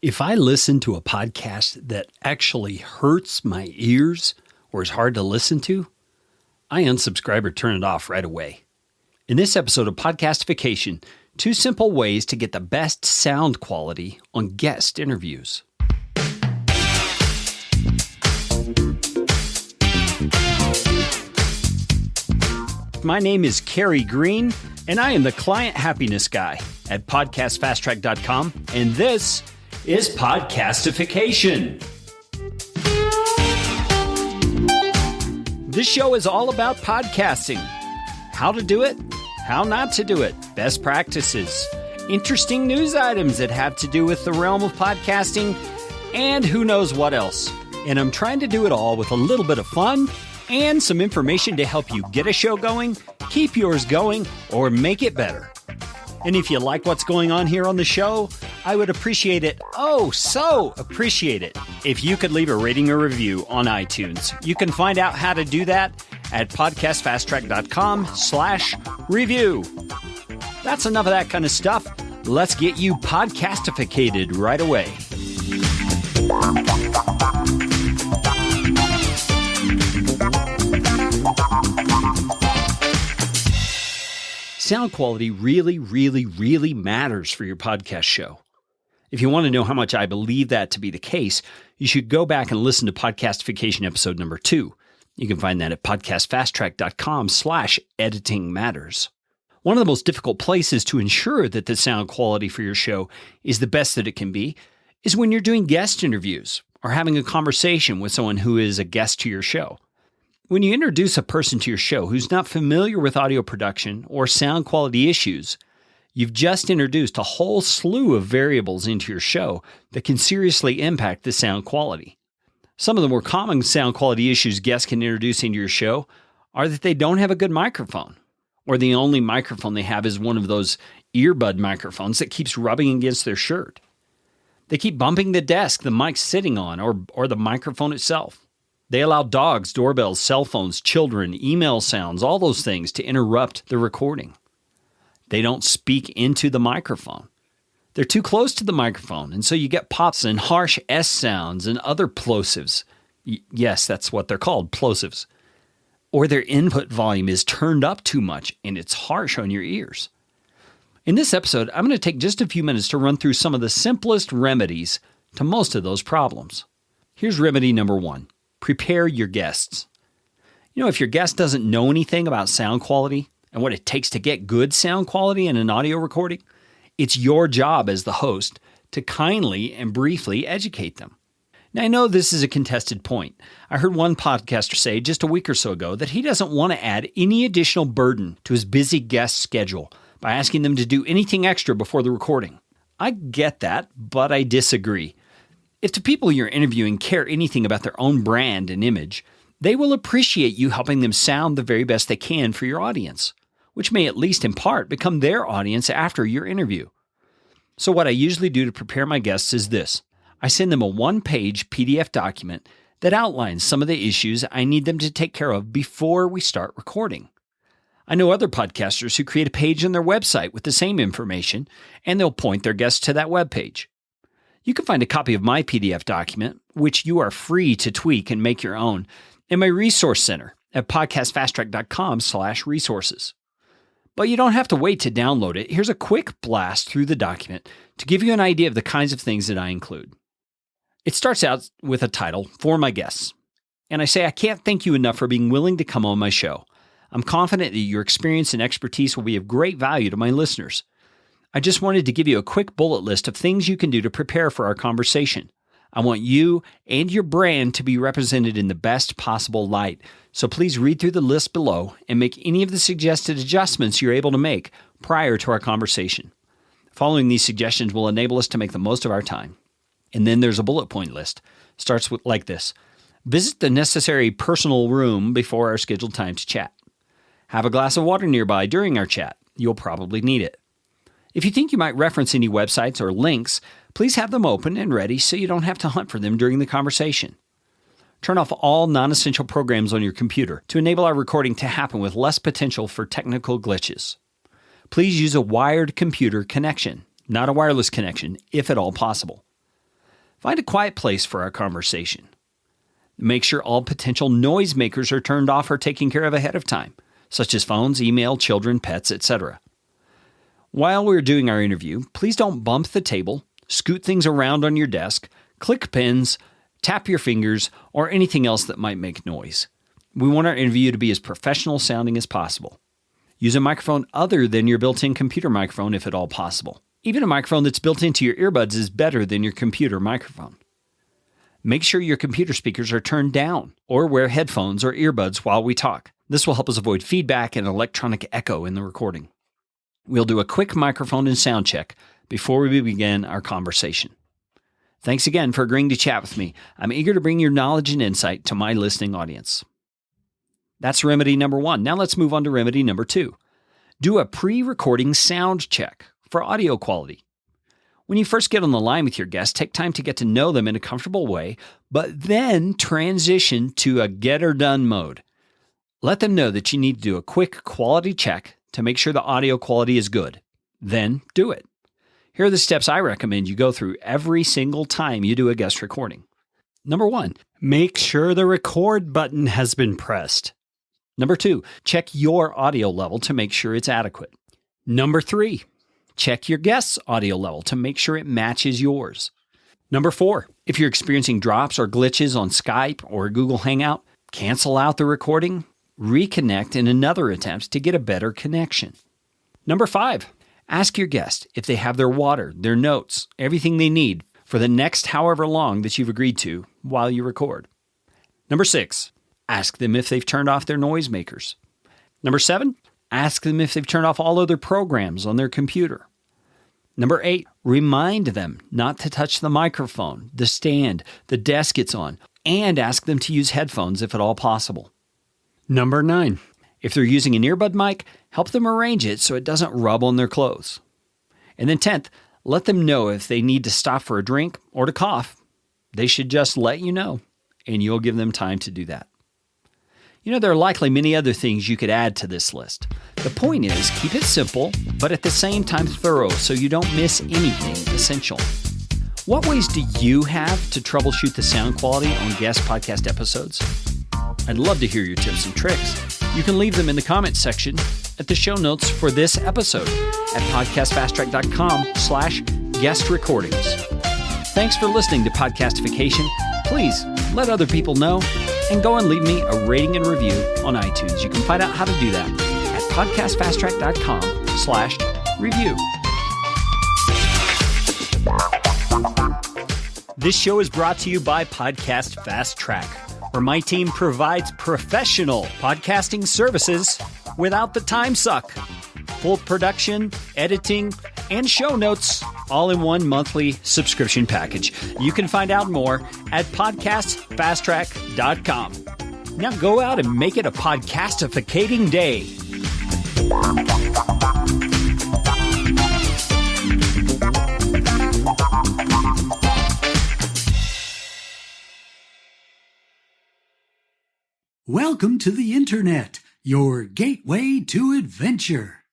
If I listen to a podcast that actually hurts my ears or is hard to listen to, I unsubscribe or turn it off right away. In this episode of Podcastification, 2 simple ways to get the best sound quality on guest interviews. My name is Kerry Green, and I am the Client Happiness Guy at PodcastFastTrack.com, and this is Podcastification. This show is all about podcasting. How to do it, how not to do it, best practices, interesting news items that have to do with the realm of podcasting, and who knows what else. And I'm trying to do it all with a little bit of fun and some information to help you get a show going, keep yours going, or make it better. And if you like what's going on here on the show, I would appreciate it, so appreciate it, if you could leave a rating or review on iTunes. You can find out how to do that at podcastfasttrack.com/review. That's enough of that kind of stuff. Let's get you podcastificated right away. Sound quality really matters for your podcast show. If you want to know how much I believe that to be the case, you should go back and listen to Podcastification episode number 2. You can find that at podcastfasttrack.com/editing matters. One of the most difficult places to ensure that the sound quality for your show is the best that it can be is when you're doing guest interviews or having a conversation with someone who is a guest to your show. When you introduce a person to your show who's not familiar with audio production or sound quality issues, you've just introduced a whole slew of variables into your show that can seriously impact the sound quality. Some of the more common sound quality issues guests can introduce into your show are that they don't have a good microphone, or the only microphone they have is one of those earbud microphones that keeps rubbing against their shirt. They keep bumping the desk the mic's sitting on or the microphone itself. They allow dogs, doorbells, cell phones, children, email sounds, all those things to interrupt the recording. They don't speak into the microphone. They're too close to the microphone, and so you get pops and harsh S sounds and other plosives. Yes, that's what they're called, plosives. Or their input volume is turned up too much, and it's harsh on your ears. In this episode, I'm going to take just a few minutes to run through some of the simplest remedies to most of those problems. Here's remedy number 1. Prepare your guests. If your guest doesn't know anything about sound quality and what it takes to get good sound quality in an audio recording, it's your job as the host to kindly and briefly educate them. Now, I know this is a contested point. I heard one podcaster say just a week or so ago that he doesn't want to add any additional burden to his busy guest schedule by asking them to do anything extra before the recording. I get that, but I disagree. If the people you're interviewing care anything about their own brand and image, they will appreciate you helping them sound the very best they can for your audience, which may at least in part become their audience after your interview. So what I usually do to prepare my guests is this. I send them a 1-page PDF document that outlines some of the issues I need them to take care of before we start recording. I know other podcasters who create a page on their website with the same information, and they'll point their guests to that webpage. You can find a copy of my PDF document, which you are free to tweak and make your own, in my resource center at podcastfasttrack.com/resources. But you don't have to wait to download it. Here's a quick blast through the document to give you an idea of the kinds of things that I include. It starts out with a title, For My Guests. And I say, I can't thank you enough for being willing to come on my show. I'm confident that your experience and expertise will be of great value to my listeners. I just wanted to give you a quick bullet list of things you can do to prepare for our conversation. I want you and your brand to be represented in the best possible light, so please read through the list below and make any of the suggested adjustments you're able to make prior to our conversation. Following these suggestions will enable us to make the most of our time. And then there's a bullet point list. Starts with like this. Visit the necessary personal room before our scheduled time to chat. Have a glass of water nearby during our chat. You'll probably need it. If you think you might reference any websites or links, please have them open and ready so you don't have to hunt for them during the conversation. Turn off all non-essential programs on your computer to enable our recording to happen with less potential for technical glitches. Please use a wired computer connection, not a wireless connection, if at all possible. Find a quiet place for our conversation. Make sure all potential noisemakers are turned off or taken care of ahead of time, such as phones, email, children, pets, etc. While we're doing our interview, please don't bump the table, scoot things around on your desk, click pens, tap your fingers, or anything else that might make noise. We want our interview to be as professional sounding as possible. Use a microphone other than your built-in computer microphone if at all possible. Even a microphone that's built into your earbuds is better than your computer microphone. Make sure your computer speakers are turned down or wear headphones or earbuds while we talk. This will help us avoid feedback and electronic echo in the recording. We'll do a quick microphone and sound check before we begin our conversation. Thanks again for agreeing to chat with me. I'm eager to bring your knowledge and insight to my listening audience. That's remedy number 1. Now let's move on to remedy number 2. Do a pre-recording sound check for audio quality. When you first get on the line with your guest, take time to get to know them in a comfortable way, but then transition to a get-her-done mode. Let them know that you need to do a quick quality check to make sure the audio quality is good. Then do it. Here are the steps I recommend you go through every single time you do a guest recording. Number 1, make sure the record button has been pressed. Number 2, check your audio level to make sure it's adequate. Number 3, check your guest's audio level to make sure it matches yours. Number 4, if you're experiencing drops or glitches on Skype or Google Hangout, cancel out the recording, reconnect in another attempt to get a better connection. Number 5, ask your guest if they have their water, their notes, everything they need for the next however long that you've agreed to while you record. Number 6, ask them if they've turned off their noisemakers. Number 7, ask them if they've turned off all other programs on their computer. Number 8, remind them not to touch the microphone, the stand, the desk it's on, and ask them to use headphones if at all possible. Number 9, if they're using an earbud mic, help them arrange it so it doesn't rub on their clothes. And then 10th, let them know if they need to stop for a drink or to cough. They should just let you know, and you'll give them time to do that. You know, there are likely many other things you could add to this list. The point is, keep it simple, but at the same time thorough so you don't miss anything essential. What ways do you have to troubleshoot the sound quality on guest podcast episodes? I'd love to hear your tips and tricks. You can leave them in the comments section at the show notes for this episode at podcastfasttrack.com/guest recordings. Thanks for listening to Podcastification. Please let other people know and go and leave me a rating and review on iTunes. You can find out how to do that at podcastfasttrack.com/review. This show is brought to you by Podcast Fast Track, where my team provides professional podcasting services without the time suck. Full production, editing, and show notes all in one monthly subscription package. You can find out more at podcastfasttrack.com. Now go out and make it a podcastificating day. Welcome to the Internet, your gateway to adventure.